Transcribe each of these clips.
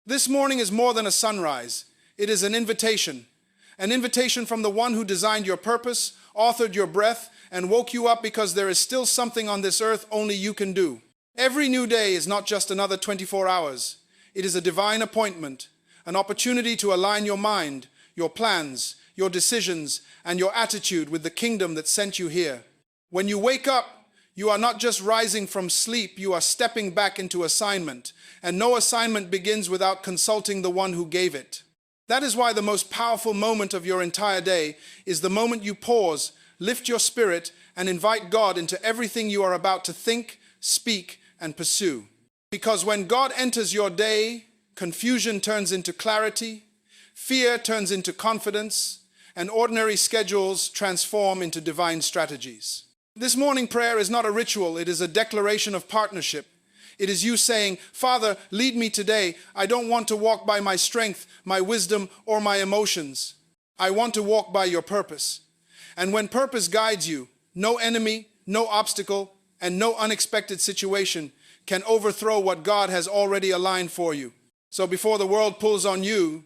This morning is more than a sunrise. It is an invitation from the one who designed your purpose, authored your breath, and woke you up because there is still something on this earth only you can do. Every new day is not just another 24 hours. It is a divine appointment, an opportunity to align your mind, your plans, your decisions, and your attitude with the kingdom that sent you here. When you wake up, you are not just rising from sleep, you are stepping back into assignment, and no assignment begins without consulting the one who gave it. That is why the most powerful moment of your entire day is the moment you pause, lift your spirit, and invite God into everything you are about to think, speak, and pursue. Because when God enters your day, confusion turns into clarity, fear turns into confidence, and ordinary schedules transform into divine strategies. This morning prayer is not a ritual, it is a declaration of partnership. It is you saying, Father, lead me today. I don't want to walk by my strength, my wisdom, or my emotions. I want to walk by your purpose. And when purpose guides you, no enemy, no obstacle, and no unexpected situation can overthrow what God has already aligned for you. So before the world pulls on you,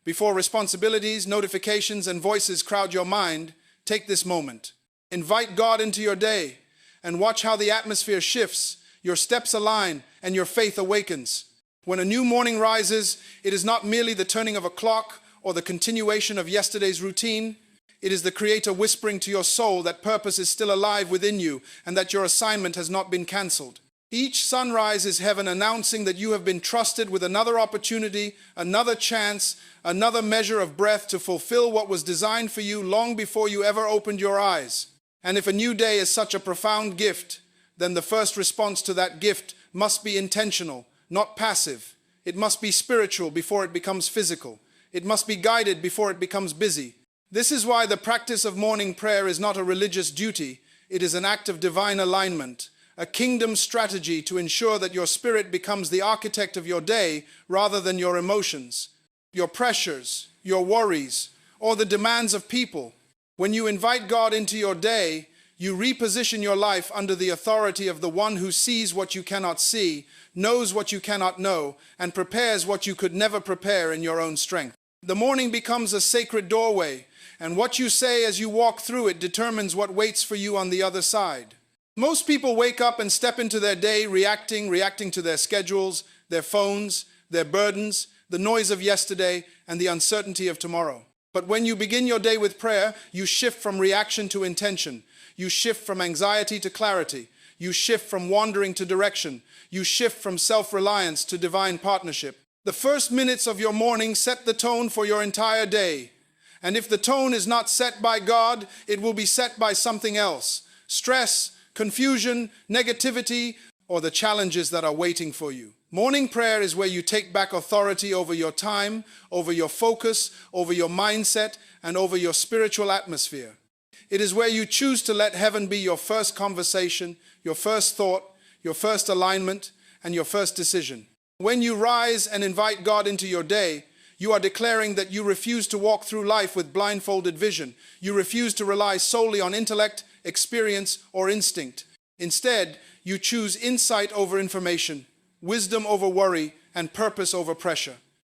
before responsibilities, notifications, and voices crowd your mind, take this moment. Invite God into your day and watch how the atmosphere shifts, your steps align, and your faith awakens. When a new morning rises, it is not merely the turning of a clock or the continuation of yesterday's routine. It is the Creator whispering to your soul that purpose is still alive within you and that your assignment has not been cancelled. Each sunrise is heaven announcing that you have been trusted with another opportunity, another chance, another measure of breath to fulfill what was designed for you long before you ever opened your eyes. And if a new day is such a profound gift, then the first response to that gift must be intentional, not passive. It must be spiritual before it becomes physical. It must be guided before it becomes busy. This is why the practice of morning prayer is not a religious duty. It is an act of divine alignment, a kingdom strategy to ensure that your spirit becomes the architect of your day rather than your emotions, your pressures, your worries, or the demands of people. When you invite God into your day, you reposition your life under the authority of the one who sees what you cannot see, knows what you cannot know, and prepares what you could never prepare in your own strength. The morning becomes a sacred doorway, and what you say as you walk through it determines what waits for you on the other side. Most people wake up and step into their day reacting to their schedules, their phones, their burdens, the noise of yesterday, and the uncertainty of tomorrow. But when you begin your day with prayer, you shift from reaction to intention. You shift from anxiety to clarity. You shift from wandering to direction. You shift from self-reliance to divine partnership. The first minutes of your morning set the tone for your entire day. And if the tone is not set by God, it will be set by something else. Stress, confusion, negativity, or the challenges that are waiting for you. Morning prayer is where you take back authority over your time, over your focus, over your mindset, and over your spiritual atmosphere. It is where you choose to let heaven be your first conversation, your first thought, your first alignment, and your first decision. When you rise and invite God into your day, you are declaring that you refuse to walk through life with blindfolded vision. You refuse to rely solely on intellect, experience, or instinct. Instead, you choose insight over information, wisdom over worry, and purpose over pressure.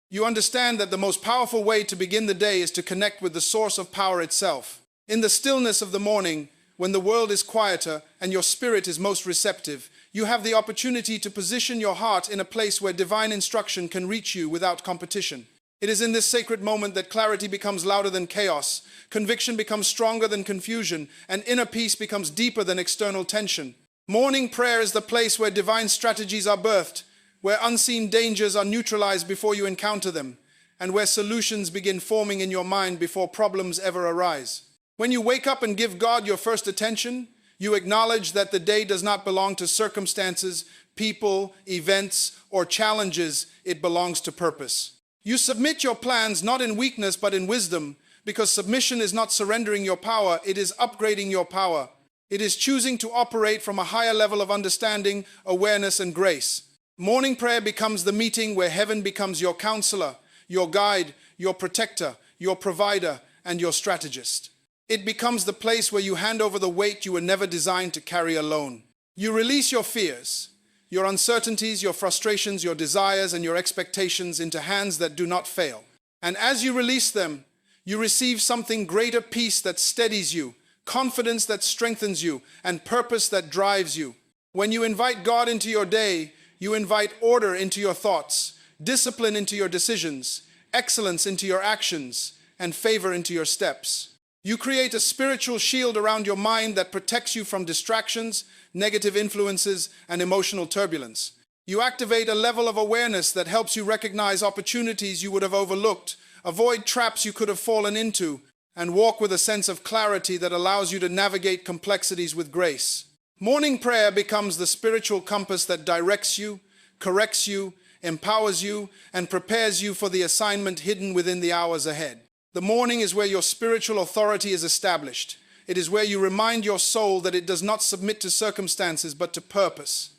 You understand that the most powerful way to begin the day is to connect with the source of power itself. In the stillness of the morning, when the world is quieter and your spirit is most receptive, you have the opportunity to position your heart in a place where divine instruction can reach you without competition. It is in this sacred moment that clarity becomes louder than chaos, conviction becomes stronger than confusion, and inner peace becomes deeper than external tension. Morning prayer is the place where divine strategies are birthed, where unseen dangers are neutralized before you encounter them, and where solutions begin forming in your mind before problems ever arise. When you wake up and give God your first attention, you acknowledge that the day does not belong to circumstances, people, events, or challenges. It belongs to purpose. You submit your plans not in weakness but in wisdom, because submission is not surrendering your power, it is upgrading your power. It is choosing to operate from a higher level of understanding, awareness, and grace. Morning prayer becomes the meeting where heaven becomes your counselor, your guide, your protector, your provider, and your strategist. It becomes the place where you hand over the weight you were never designed to carry alone. You release your fears, your uncertainties, your frustrations, your desires, and your expectations into hands that do not fail. And as you release them, you receive something greater: peace that steadies you, confidence that strengthens you, and purpose that drives you. When you invite God into your day, you invite order into your thoughts, discipline into your decisions, excellence into your actions, and favor into your steps. You create a spiritual shield around your mind that protects you from distractions, negative influences, and emotional turbulence. You activate a level of awareness that helps you recognize opportunities you would have overlooked, avoid traps you could have fallen into, and walk with a sense of clarity that allows you to navigate complexities with grace. Morning prayer becomes the spiritual compass that directs you, corrects you, empowers you, and prepares you for the assignment hidden within the hours ahead. The morning is where your spiritual authority is established. It is where you remind your soul that it does not submit to circumstances but to purpose.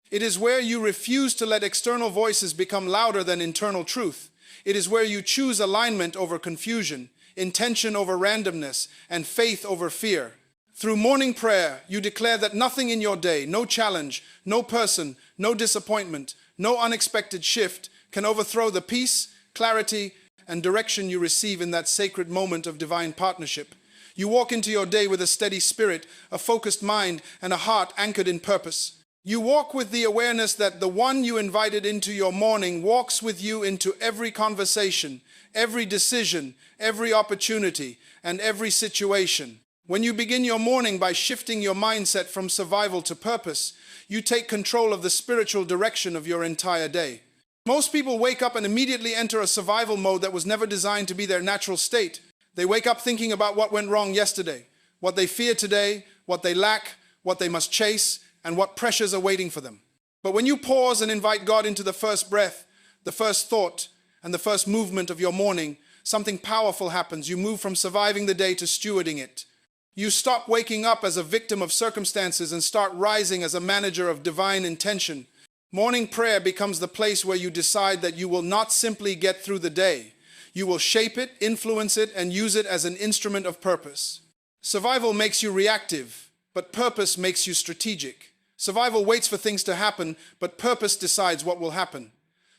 It is where you refuse to let external voices become louder than internal truth. It is where you choose alignment over confusion, intention over randomness, and faith over fear. Through morning prayer, you declare that nothing in your day, no challenge, no person, no disappointment, no unexpected shift can overthrow the peace, clarity, and direction you receive in that sacred moment of divine partnership. You walk into your day with a steady spirit, a focused mind, and a heart anchored in purpose. You walk with the awareness that the one you invited into your morning walks with you into every conversation, every decision, every opportunity, and every situation. When you begin your morning by shifting your mindset from survival to purpose, you take control of the spiritual direction of your entire day. Most people wake up and immediately enter a survival mode that was never designed to be their natural state. They wake up thinking about what went wrong yesterday, what they fear today, what they lack, what they must chase, and what pressures are waiting for them. But when you pause and invite God into the first breath, the first thought, and the first movement of your morning, something powerful happens. You move from surviving the day to stewarding it. You stop waking up as a victim of circumstances and start rising as a manager of divine intention. Morning prayer becomes the place where you decide that you will not simply get through the day. You will shape it, influence it, and use it as an instrument of purpose. Survival makes you reactive, but purpose makes you strategic. Survival waits for things to happen, but purpose decides what will happen.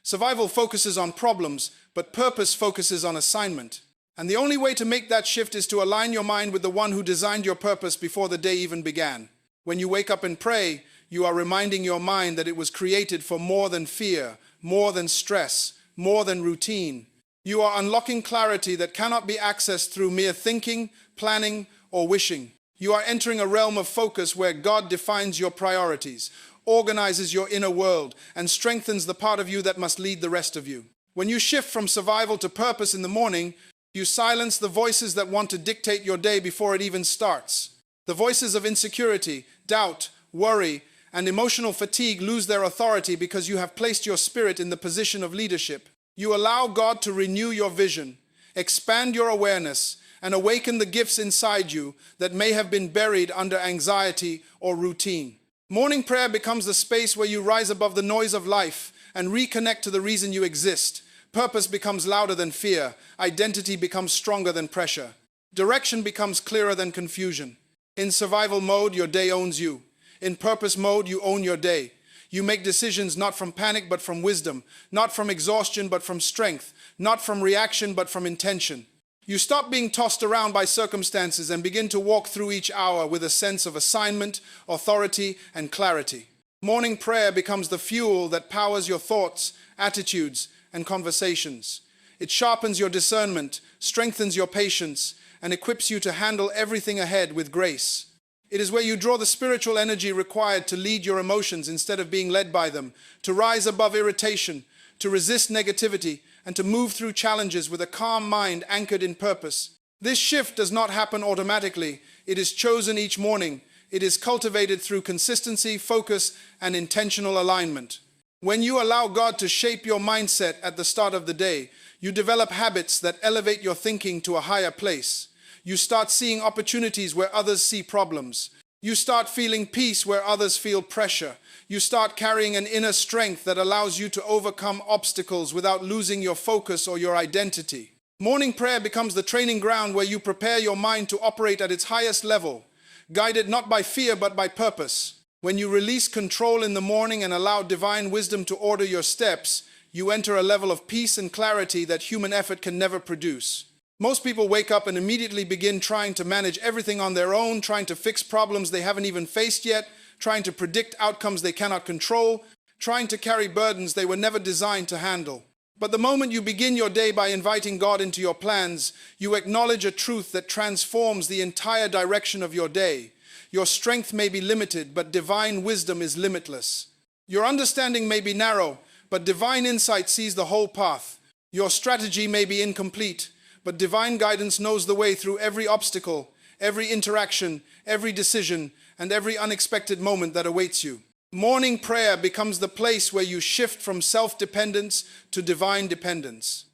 Survival focuses on problems, but purpose focuses on assignment. And the only way to make that shift is to align your mind with the one who designed your purpose before the day even began. When you wake up and pray, you are reminding your mind that it was created for more than fear, more than stress, more than routine. You are unlocking clarity that cannot be accessed through mere thinking, planning, or wishing. You are entering a realm of focus where God defines your priorities, organizes your inner world, and strengthens the part of you that must lead the rest of you. When you shift from survival to purpose in the morning, you silence the voices that want to dictate your day before it even starts. The voices of insecurity, doubt, worry, and emotional fatigue lose their authority because you have placed your spirit in the position of leadership. You allow God to renew your vision, expand your awareness, and awaken the gifts inside you that may have been buried under anxiety or routine. Morning prayer becomes the space where you rise above the noise of life and reconnect to the reason you exist. Purpose becomes louder than fear. Identity becomes stronger than pressure. Direction becomes clearer than confusion. In survival mode, your day owns you. In purpose mode, you own your day. You make decisions not from panic but from wisdom, not from exhaustion but from strength, not from reaction but from intention. You stop being tossed around by circumstances and begin to walk through each hour with a sense of assignment, authority, and clarity. Morning prayer becomes the fuel that powers your thoughts, attitudes, and conversations. It sharpens your discernment, strengthens your patience, and equips you to handle everything ahead with grace. It is where you draw the spiritual energy required to lead your emotions instead of being led by them, to rise above irritation, to resist negativity, and to move through challenges with a calm mind anchored in purpose. This shift does not happen automatically. It is chosen each morning. It is cultivated through consistency, focus, and intentional alignment. When you allow God to shape your mindset at the start of the day, you develop habits that elevate your thinking to a higher place. You start seeing opportunities where others see problems. You start feeling peace where others feel pressure. You start carrying an inner strength that allows you to overcome obstacles without losing your focus or your identity. Morning prayer becomes the training ground where you prepare your mind to operate at its highest level, guided not by fear but by purpose. When you release control in the morning and allow divine wisdom to order your steps, you enter a level of peace and clarity that human effort can never produce. Most people wake up and immediately begin trying to manage everything on their own, trying to fix problems they haven't even faced yet, trying to predict outcomes they cannot control, trying to carry burdens they were never designed to handle. But the moment you begin your day by inviting God into your plans, you acknowledge a truth that transforms the entire direction of your day. Your strength may be limited, but divine wisdom is limitless. Your understanding may be narrow, but divine insight sees the whole path. Your strategy may be incomplete, but divine guidance knows the way through every obstacle, every interaction, every decision, and every unexpected moment that awaits you. Morning prayer becomes the place where you shift from self-dependence to divine dependence,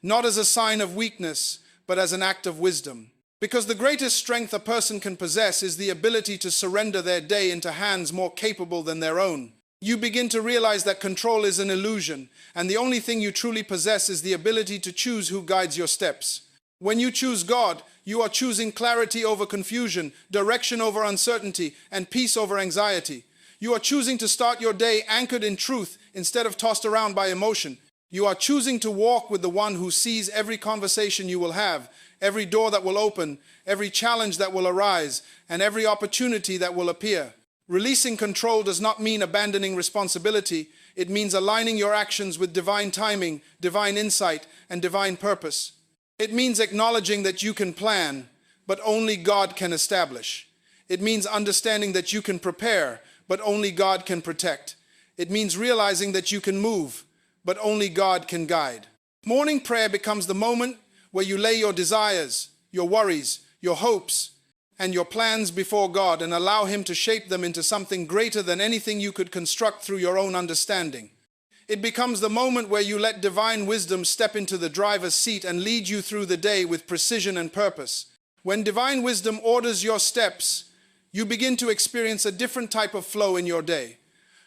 not as a sign of weakness, but as an act of wisdom. Because the greatest strength a person can possess is the ability to surrender their day into hands more capable than their own. You begin to realize that control is an illusion, and the only thing you truly possess is the ability to choose who guides your steps. When you choose God, you are choosing clarity over confusion, direction over uncertainty, and peace over anxiety. You are choosing to start your day anchored in truth instead of tossed around by emotion. You are choosing to walk with the one who sees every conversation you will have, every door that will open, every challenge that will arise, and every opportunity that will appear. Releasing control does not mean abandoning responsibility. It means aligning your actions with divine timing, divine insight, and divine purpose. It means acknowledging that you can plan, but only God can establish. It means understanding that you can prepare, but only God can protect. It means realizing that you can move, but only God can guide. Morning prayer becomes the moment where you lay your desires, your worries, your hopes, and your plans before God and allow Him to shape them into something greater than anything you could construct through your own understanding. It becomes the moment where you let divine wisdom step into the driver's seat and lead you through the day with precision and purpose. When divine wisdom orders your steps, you begin to experience a different type of flow in your day.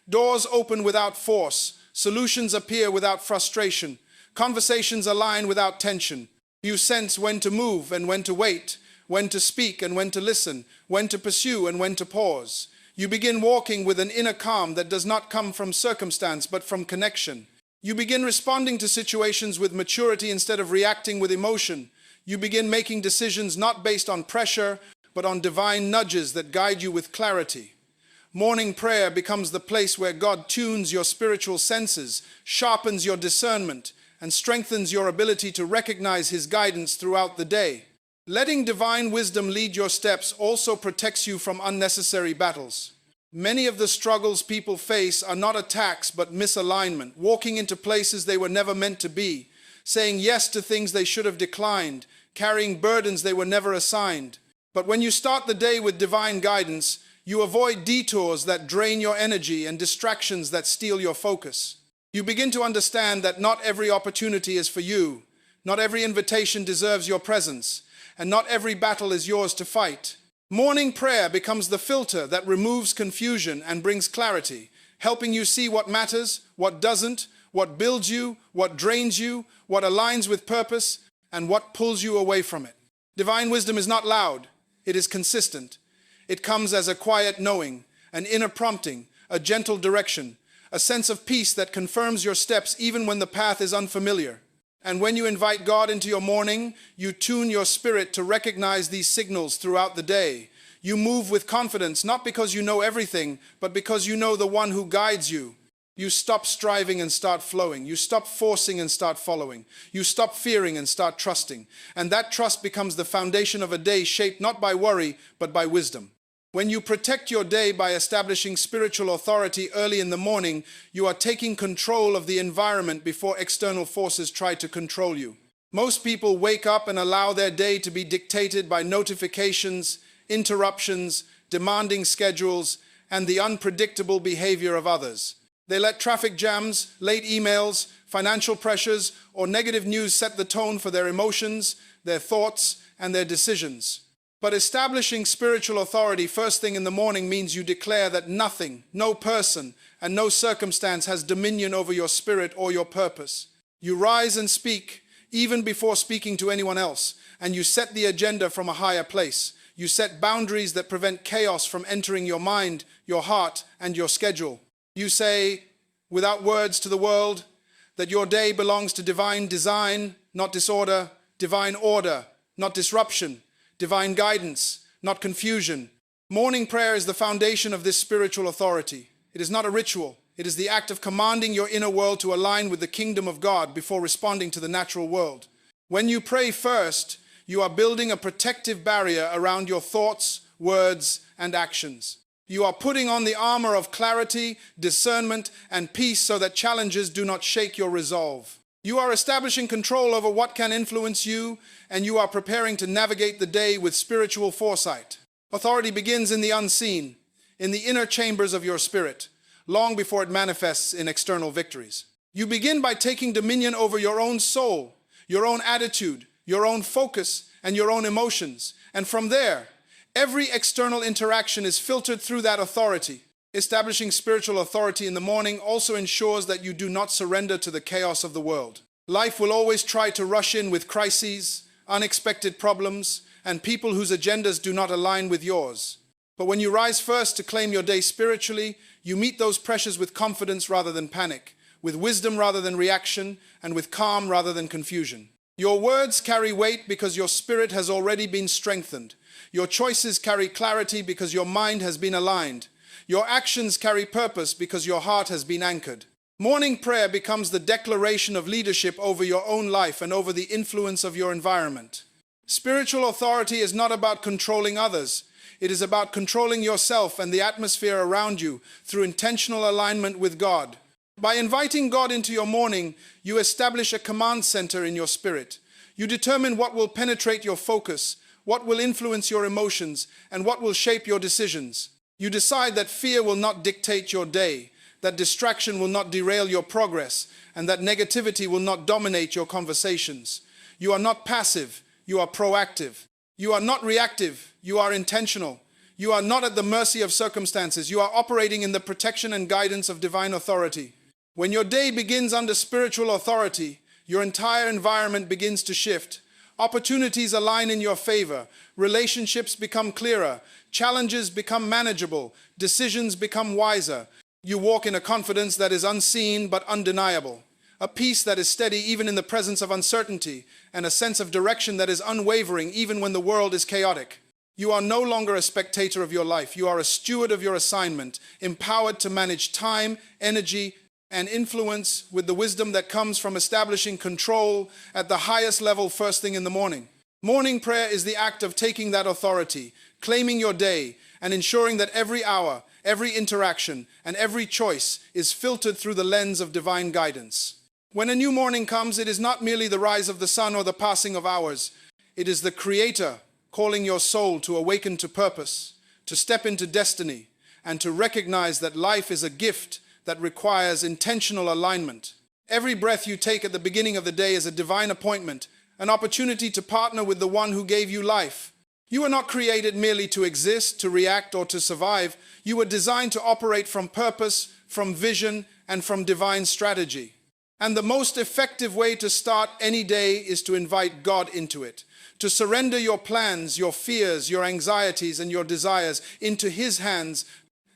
Doors open without force, solutions appear without frustration, conversations align without tension. You sense when to move and when to wait, when to speak and when to listen, when to pursue and when to pause. You begin walking with an inner calm that does not come from circumstance but from connection. You begin responding to situations with maturity instead of reacting with emotion. You begin making decisions not based on pressure but on divine nudges that guide you with clarity. Morning prayer becomes the place where God tunes your spiritual senses, sharpens your discernment, and strengthens your ability to recognize His guidance throughout the day. Letting divine wisdom lead your steps also protects you from unnecessary battles. Many of the struggles people face are not attacks but misalignment, walking into places they were never meant to be, saying yes to things they should have declined, carrying burdens they were never assigned. But when you start the day with divine guidance, you avoid detours that drain your energy and distractions that steal your focus. You begin to understand that not every opportunity is for you, not every invitation deserves your presence, and not every battle is yours to fight. Morning prayer becomes the filter that removes confusion and brings clarity, helping you see what matters, what doesn't, what builds you, what drains you, what aligns with purpose, and what pulls you away from it. Divine wisdom is not loud, it is consistent. It comes as a quiet knowing, an inner prompting, a gentle direction, a sense of peace that confirms your steps even when the path is unfamiliar. And when you invite God into your morning, you tune your spirit to recognize these signals throughout the day. You move with confidence, not because you know everything, but because you know the one who guides you. You stop striving and start flowing. You stop forcing and start following. You stop fearing and start trusting. And that trust becomes the foundation of a day shaped not by worry, but by wisdom. When you protect your day by establishing spiritual authority early in the morning, you are taking control of the environment before external forces try to control you. Most people wake up and allow their day to be dictated by notifications, interruptions, demanding schedules, and the unpredictable behavior of others. They let traffic jams, late emails, financial pressures, or negative news set the tone for their emotions, their thoughts, and their decisions. But establishing spiritual authority first thing in the morning means you declare that nothing, no person, and no circumstance has dominion over your spirit or your purpose. You rise and speak, even before speaking to anyone else, and you set the agenda from a higher place. You set boundaries that prevent chaos from entering your mind, your heart, and your schedule. You say, without words to the world, that your day belongs to divine design, not disorder, divine order, not disruption, divine guidance, not confusion. Morning prayer is the foundation of this spiritual authority. It is not a ritual. It is the act of commanding your inner world to align with the kingdom of God before responding to the natural world. When you pray first, you are building a protective barrier around your thoughts, words, and actions. You are putting on the armor of clarity, discernment, and peace so that challenges do not shake your resolve. You are establishing control over what can influence you, and you are preparing to navigate the day with spiritual foresight. Authority begins in the unseen, in the inner chambers of your spirit, long before it manifests in external victories. You begin by taking dominion over your own soul, your own attitude, your own focus, and your own emotions. And from there, every external interaction is filtered through that authority. Establishing spiritual authority in the morning also ensures that you do not surrender to the chaos of the world. Life will always try to rush in with crises, unexpected problems, and people whose agendas do not align with yours. But when you rise first to claim your day spiritually, you meet those pressures with confidence rather than panic, with wisdom rather than reaction, and with calm rather than confusion. Your words carry weight because your spirit has already been strengthened. Your choices carry clarity because your mind has been aligned. Your actions carry purpose because your heart has been anchored. Morning prayer becomes the declaration of leadership over your own life and over the influence of your environment. Spiritual authority is not about controlling others. It is about controlling yourself and the atmosphere around you through intentional alignment with God. By inviting God into your morning, you establish a command center in your spirit. You determine what will penetrate your focus, what will influence your emotions, and what will shape your decisions. You decide that fear will not dictate your day, that distraction will not derail your progress, and that negativity will not dominate your conversations. You are not passive, you are proactive. You are not reactive, you are intentional. You are not at the mercy of circumstances. You are operating in the protection and guidance of divine authority. When your day begins under spiritual authority, your entire environment begins to shift. Opportunities align in your favor. Relationships become clearer. Challenges become manageable. Decisions become wiser. You walk in a confidence that is unseen but undeniable. A peace that is steady even in the presence of uncertainty, and a sense of direction that is unwavering even when the world is chaotic. You are no longer a spectator of your life. You are a steward of your assignment, empowered to manage time, energy, and influence with the wisdom that comes from establishing control at the highest level first thing in the morning. Morning prayer is the act of taking that authority, claiming your day, and ensuring that every hour, every interaction, and every choice is filtered through the lens of divine guidance. When a new morning comes, it is not merely the rise of the sun or the passing of hours. It is the Creator calling your soul to awaken to purpose, to step into destiny, and to recognize that life is a gift that requires intentional alignment. Every breath you take at the beginning of the day is a divine appointment, an opportunity to partner with the one who gave you life. You were not created merely to exist, to react, or to survive. You were designed to operate from purpose, from vision, and from divine strategy. And the most effective way to start any day is to invite God into it, to surrender your plans, your fears, your anxieties, and your desires into His hands,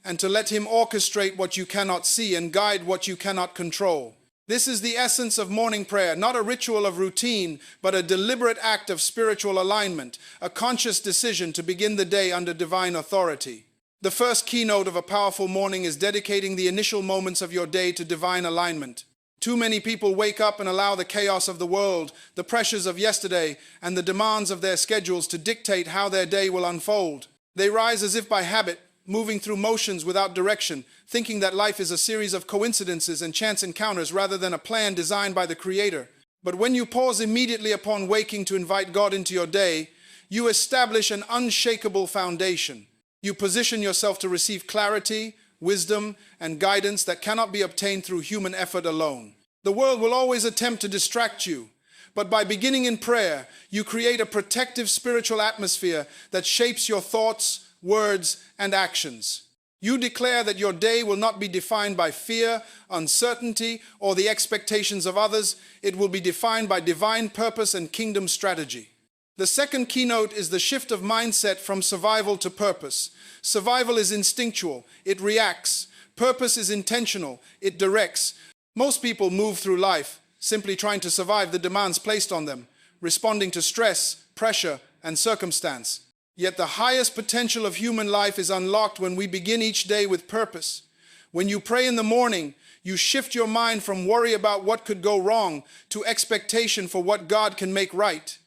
and to let Him orchestrate what you cannot see and guide what you cannot control. This is the essence of morning prayer, not a ritual of routine, but a deliberate act of spiritual alignment, a conscious decision to begin the day under divine authority. The first keynote of a powerful morning is dedicating the initial moments of your day to divine alignment. Too many people wake up and allow the chaos of the world, the pressures of yesterday, and the demands of their schedules to dictate how their day will unfold. They rise as if by habit, moving through motions without direction, thinking that life is a series of coincidences and chance encounters rather than a plan designed by the Creator. But when you pause immediately upon waking to invite God into your day, you establish an unshakable foundation. You position yourself to receive clarity, wisdom, and guidance that cannot be obtained through human effort alone. The world will always attempt to distract you, but by beginning in prayer, you create a protective spiritual atmosphere that shapes your thoughts, words, and actions. You declare that your day will not be defined by fear, uncertainty, or the expectations of others. It will be defined by divine purpose and kingdom strategy. The second keynote is the shift of mindset from survival to purpose. Survival is instinctual, it reacts. Purpose is intentional, it directs. Most people move through life simply trying to survive the demands placed on them, responding to stress, pressure, and circumstance. Yet the highest potential of human life is unlocked when we begin each day with purpose. When you pray in the morning, you shift your mind from worry about what could go wrong to expectation for what God can make right.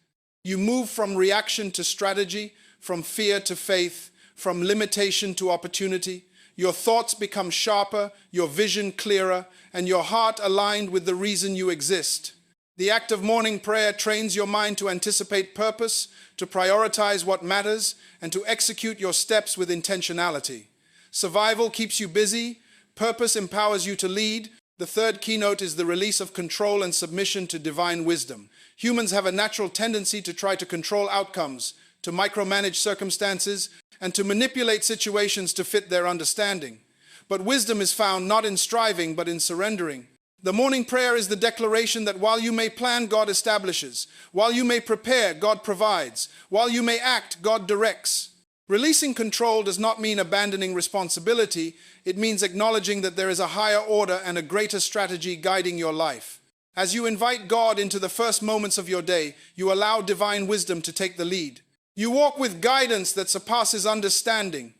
You move from reaction to strategy, from fear to faith, from limitation to opportunity. Your thoughts become sharper, your vision clearer, and your heart aligned with the reason you exist. The act of morning prayer trains your mind to anticipate purpose, to prioritize what matters, and to execute your steps with intentionality. Survival keeps you busy. Purpose empowers you to lead. The third keynote is the release of control and submission to divine wisdom. Humans have a natural tendency to try to control outcomes, to micromanage circumstances, and to manipulate situations to fit their understanding. But wisdom is found not in striving, but in surrendering. The morning prayer is the declaration that while you may plan, God establishes. While you may prepare, God provides. While you may act, God directs. Releasing control does not mean abandoning responsibility. It means acknowledging that there is a higher order and a greater strategy guiding your life. As you invite God into the first moments of your day, you allow divine wisdom to take the lead. You walk with guidance that surpasses understanding,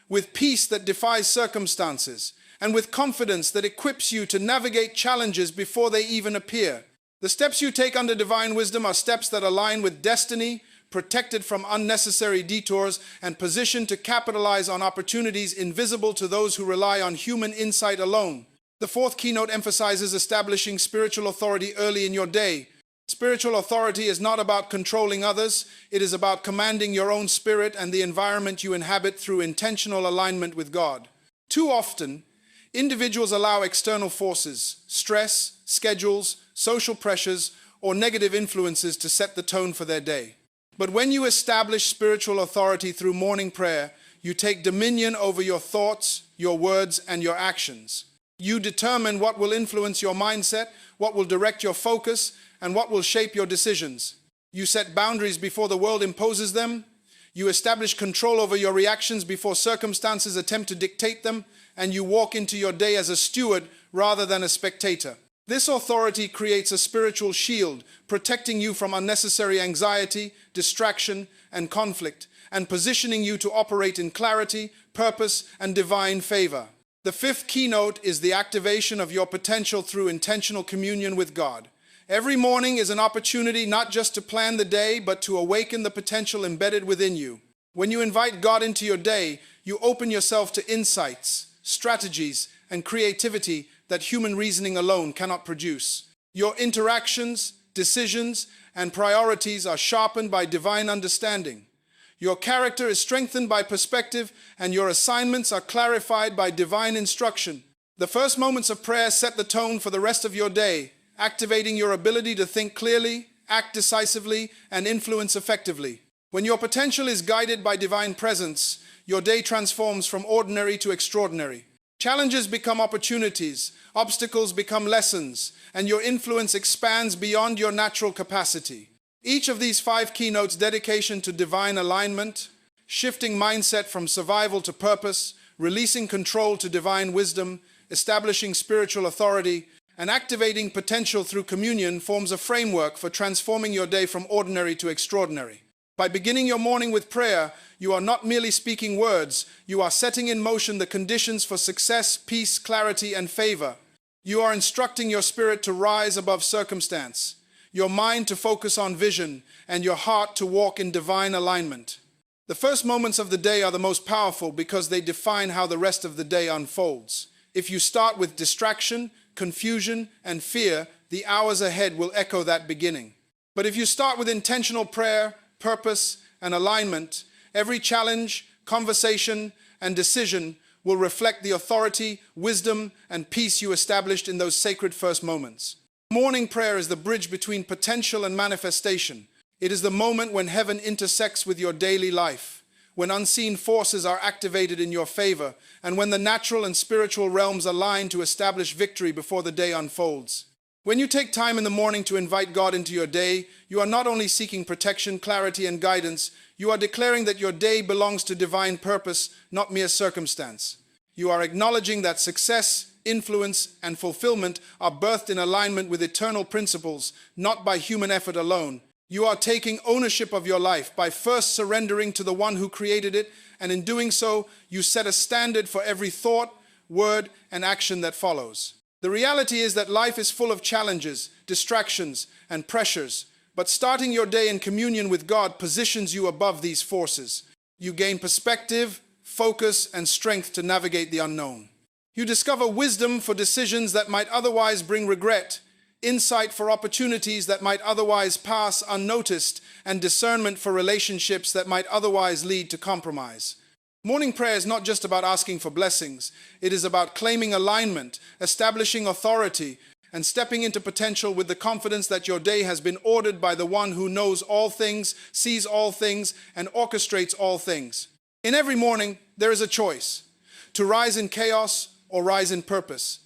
with peace that defies circumstances, and with confidence that equips you to navigate challenges before they even appear. The steps you take under divine wisdom are steps that align with destiny, protected from unnecessary detours, and positioned to capitalize on opportunities invisible to those who rely on human insight alone. The fourth keynote emphasizes establishing spiritual authority early in your day. Spiritual authority is not about controlling others. It is about commanding your own spirit and the environment you inhabit through intentional alignment with God. Too often, individuals allow external forces, stress, schedules, social pressures, or negative influences to set the tone for their day. But when you establish spiritual authority through morning prayer, you take dominion over your thoughts, your words, and your actions. You determine what will influence your mindset, what will direct your focus, and what will shape your decisions. You set boundaries before the world imposes them. You establish control over your reactions before circumstances attempt to dictate them, and you walk into your day as a steward rather than a spectator. This authority creates a spiritual shield, protecting you from unnecessary anxiety, distraction, and conflict, and positioning you to operate in clarity, purpose, and divine favor. The fifth keynote is the activation of your potential through intentional communion with God. Every morning is an opportunity not just to plan the day, but to awaken the potential embedded within you. When you invite God into your day, you open yourself to insights, strategies, and creativity that human reasoning alone cannot produce. Your interactions, decisions, and priorities are sharpened by divine understanding. Your character is strengthened by perspective, and your assignments are clarified by divine instruction. The first moments of prayer set the tone for the rest of your day, activating your ability to think clearly, act decisively, and influence effectively. When your potential is guided by divine presence, your day transforms from ordinary to extraordinary. Challenges become opportunities, obstacles become lessons, and your influence expands beyond your natural capacity. Each of these 5 keynotes, dedication to divine alignment, shifting mindset from survival to purpose, releasing control to divine wisdom, establishing spiritual authority, and activating potential through communion, forms a framework for transforming your day from ordinary to extraordinary. By beginning your morning with prayer, you are not merely speaking words, you are setting in motion the conditions for success, peace, clarity, and favor. You are instructing your spirit to rise above circumstance, your mind to focus on vision, and your heart to walk in divine alignment. The first moments of the day are the most powerful because they define how the rest of the day unfolds. If you start with distraction, confusion, and fear, the hours ahead will echo that beginning. But if you start with intentional prayer, purpose, and alignment, every challenge, conversation, and decision will reflect the authority, wisdom, and peace you established in those sacred first moments. Morning prayer is the bridge between potential and manifestation. It is the moment when heaven intersects with your daily life, when unseen forces are activated in your favor, and when the natural and spiritual realms align to establish victory before the day unfolds. When you take time in the morning to invite God into your day, you are not only seeking protection, clarity, and guidance, you are declaring that your day belongs to divine purpose, not mere circumstance. You are acknowledging that success, influence, and fulfillment are birthed in alignment with eternal principles, not by human effort alone. You are taking ownership of your life by first surrendering to the one who created it, and in doing so, you set a standard for every thought, word, and action that follows. The reality is that life is full of challenges, distractions, and pressures, but starting your day in communion with God positions you above these forces. You gain perspective, focus, and strength to navigate the unknown. You discover wisdom for decisions that might otherwise bring regret, insight for opportunities that might otherwise pass unnoticed, and discernment for relationships that might otherwise lead to compromise. Morning prayer is not just about asking for blessings. It is about claiming alignment, establishing authority, and stepping into potential with the confidence that your day has been ordered by the one who knows all things, sees all things, and orchestrates all things. In every morning, there is a choice: to rise in chaos or rise in purpose,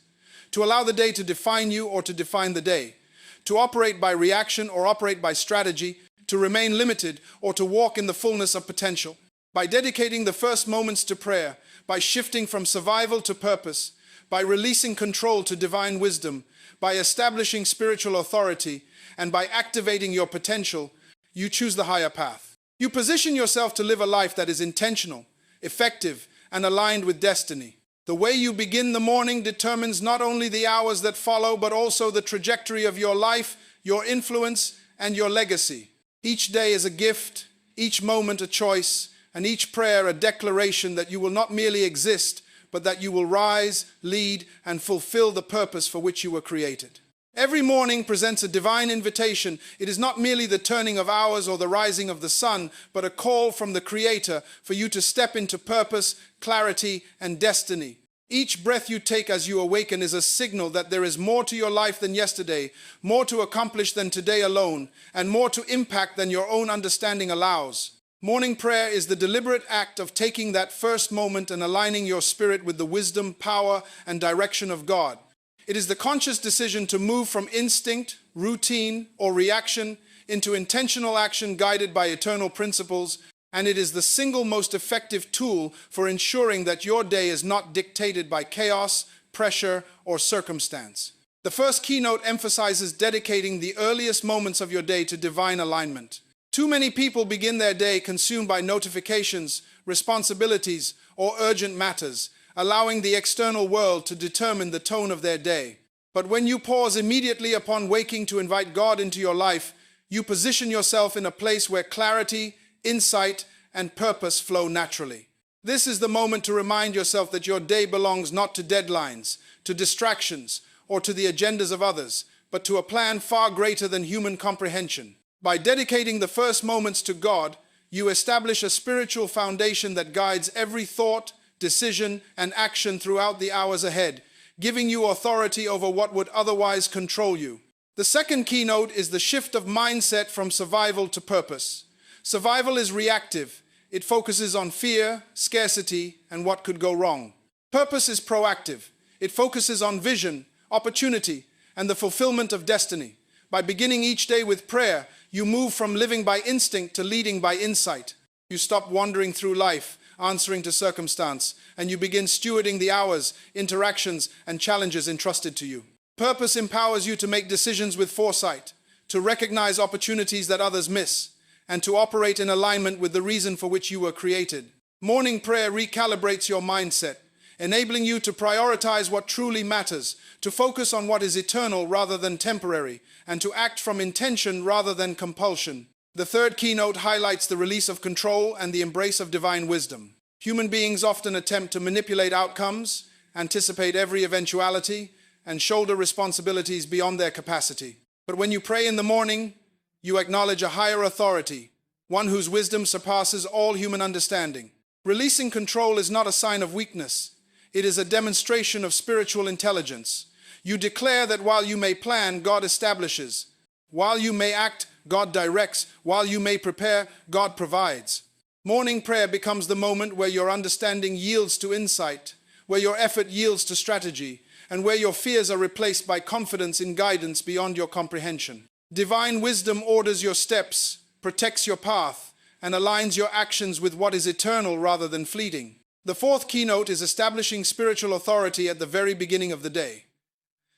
to allow the day to define you or to define the day, to operate by reaction or operate by strategy, to remain limited or to walk in the fullness of potential. By dedicating the first moments to prayer, by shifting from survival to purpose, by releasing control to divine wisdom, by establishing spiritual authority, and by activating your potential, you choose the higher path. You position yourself to live a life that is intentional, effective, and aligned with destiny. The way you begin the morning determines not only the hours that follow, but also the trajectory of your life, your influence, and your legacy. Each day is a gift, each moment a choice, and each prayer a declaration that you will not merely exist, but that you will rise, lead, and fulfill the purpose for which you were created. Every morning presents a divine invitation. It is not merely the turning of hours or the rising of the sun, but a call from the Creator for you to step into purpose, clarity, and destiny. Each breath you take as you awaken is a signal that there is more to your life than yesterday, more to accomplish than today alone, and more to impact than your own understanding allows. Morning prayer is the deliberate act of taking that first moment and aligning your spirit with the wisdom, power, and direction of God. It is the conscious decision to move from instinct, routine, or reaction into intentional action guided by eternal principles, and it is the single most effective tool for ensuring that your day is not dictated by chaos, pressure, or circumstance. The first keynote emphasizes dedicating the earliest moments of your day to divine alignment. Too many people begin their day consumed by notifications, responsibilities, or urgent matters, allowing the external world to determine the tone of their day. But when you pause immediately upon waking to invite God into your life, you position yourself in a place where clarity, insight, and purpose flow naturally. This is the moment to remind yourself that your day belongs not to deadlines, to distractions, or to the agendas of others, but to a plan far greater than human comprehension. By dedicating the first moments to God, you establish a spiritual foundation that guides every thought, decision, and action throughout the hours ahead, giving you authority over what would otherwise control you. The second keynote is the shift of mindset from survival to purpose. Survival is reactive. It focuses on fear, scarcity, and what could go wrong. Purpose is proactive. It focuses on vision, opportunity, and the fulfillment of destiny. By beginning each day with prayer, you move from living by instinct to leading by insight. You stop wandering through life, answering to circumstance, and you begin stewarding the hours, interactions, and challenges entrusted to you. Purpose empowers you to make decisions with foresight, to recognize opportunities that others miss, and to operate in alignment with the reason for which you were created. Morning prayer recalibrates your mindset, enabling you to prioritize what truly matters, to focus on what is eternal rather than temporary, and to act from intention rather than compulsion. The third keynote highlights the release of control and the embrace of divine wisdom. Human beings often attempt to manipulate outcomes, anticipate every eventuality, and shoulder responsibilities beyond their capacity. But when you pray in the morning, you acknowledge a higher authority, one whose wisdom surpasses all human understanding. Releasing control is not a sign of weakness. It is a demonstration of spiritual intelligence. You declare that while you may plan, God establishes. While you may act, God directs. While you may prepare, God provides. Morning prayer becomes the moment where your understanding yields to insight, where your effort yields to strategy, and where your fears are replaced by confidence in guidance beyond your comprehension. Divine wisdom orders your steps, protects your path, and aligns your actions with what is eternal rather than fleeting. The fourth keynote is establishing spiritual authority at the very beginning of the day.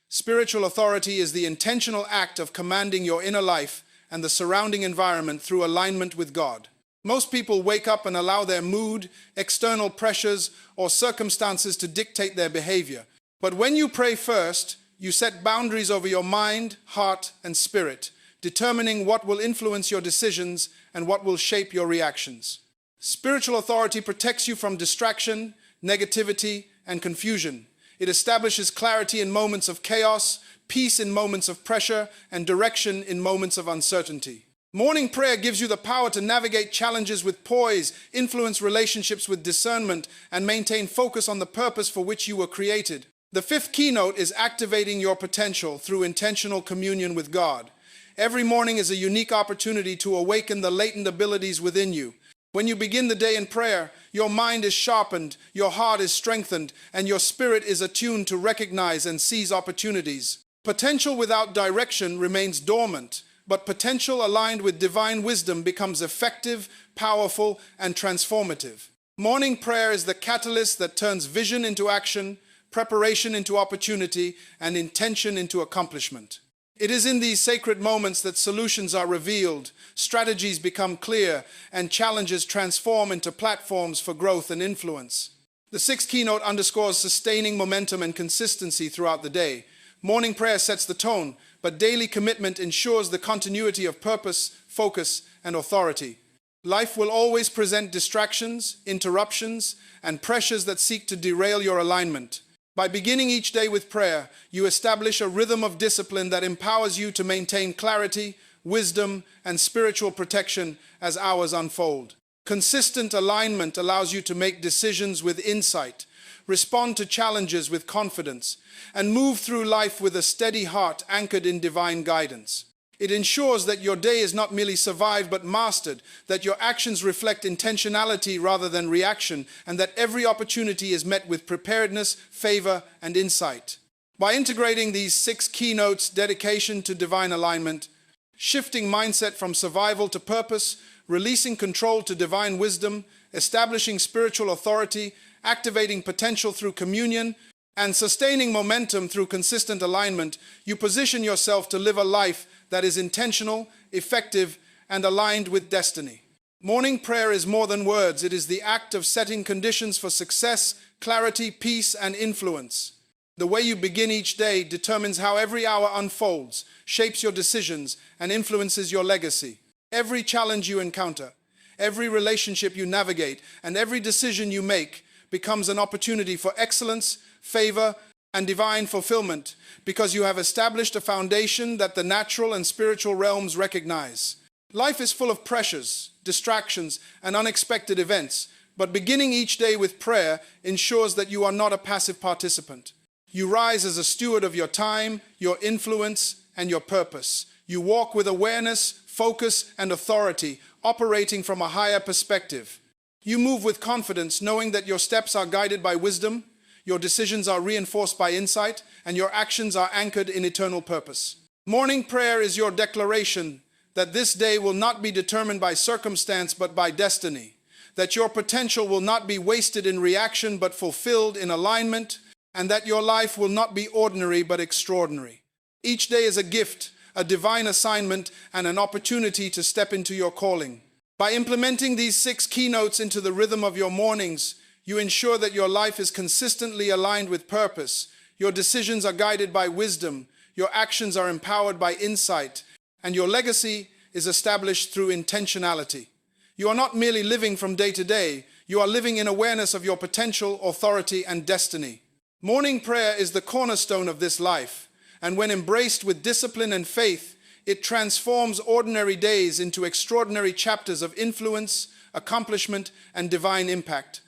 Spiritual authority is the intentional act of commanding your inner life and the surrounding environment through alignment with God. Most people wake up and allow their mood, external pressures, or circumstances to dictate their behavior. But when you pray first, you set boundaries over your mind, heart, and spirit, determining what will influence your decisions and what will shape your reactions. Spiritual authority protects you from distraction, negativity, and confusion. It establishes clarity in moments of chaos, peace in moments of pressure, and direction in moments of uncertainty. Morning prayer gives you the power to navigate challenges with poise, influence relationships with discernment, and maintain focus on the purpose for which you were created. The fifth keynote is activating your potential through intentional communion with God. Every morning is a unique opportunity to awaken the latent abilities within you. When you begin the day in prayer, your mind is sharpened, your heart is strengthened, and your spirit is attuned to recognize and seize opportunities. Potential without direction remains dormant, but potential aligned with divine wisdom becomes effective, powerful, and transformative. Morning prayer is the catalyst that turns vision into action, preparation into opportunity, and intention into accomplishment. It is in these sacred moments that solutions are revealed, strategies become clear, and challenges transform into platforms for growth and influence. The sixth keynote underscores sustaining momentum and consistency throughout the day. Morning prayer sets the tone, but daily commitment ensures the continuity of purpose, focus, and authority. Life will always present distractions, interruptions, and pressures that seek to derail your alignment. By beginning each day with prayer, you establish a rhythm of discipline that empowers you to maintain clarity, wisdom, and spiritual protection as hours unfold. Consistent alignment allows you to make decisions with insight, respond to challenges with confidence, and move through life with a steady heart anchored in divine guidance. It ensures that your day is not merely survived but mastered, that your actions reflect intentionality rather than reaction, and that every opportunity is met with preparedness, favor, and insight. By integrating these 6 keynotes, dedication to divine alignment, shifting mindset from survival to purpose, releasing control to divine wisdom, establishing spiritual authority, activating potential through communion, and sustaining momentum through consistent alignment, you position yourself to live a life that is intentional, effective, and aligned with destiny. Morning prayer is more than words. It is the act of setting conditions for success, clarity, peace, and influence. The way you begin each day determines how every hour unfolds, shapes your decisions, and influences your legacy. Every challenge you encounter, every relationship you navigate, and every decision you make becomes an opportunity for excellence, favor, and divine fulfillment, because you have established a foundation that the natural and spiritual realms recognize. Life is full of pressures, distractions, and unexpected events, but beginning each day with prayer ensures that you are not a passive participant. You rise as a steward of your time, your influence, and your purpose. You walk with awareness, focus, and authority, operating from a higher perspective. You move with confidence, knowing that your steps are guided by wisdom, your decisions are reinforced by insight, and your actions are anchored in eternal purpose. Morning prayer is your declaration that this day will not be determined by circumstance but by destiny, that your potential will not be wasted in reaction but fulfilled in alignment, and that your life will not be ordinary but extraordinary. Each day is a gift, a divine assignment, and an opportunity to step into your calling. By implementing these 6 keynotes into the rhythm of your mornings, you ensure that your life is consistently aligned with purpose, your decisions are guided by wisdom, your actions are empowered by insight, and your legacy is established through intentionality. You are not merely living from day to day, you are living in awareness of your potential, authority, and destiny. Morning prayer is the cornerstone of this life, and when embraced with discipline and faith, it transforms ordinary days into extraordinary chapters of influence, accomplishment, and divine impact.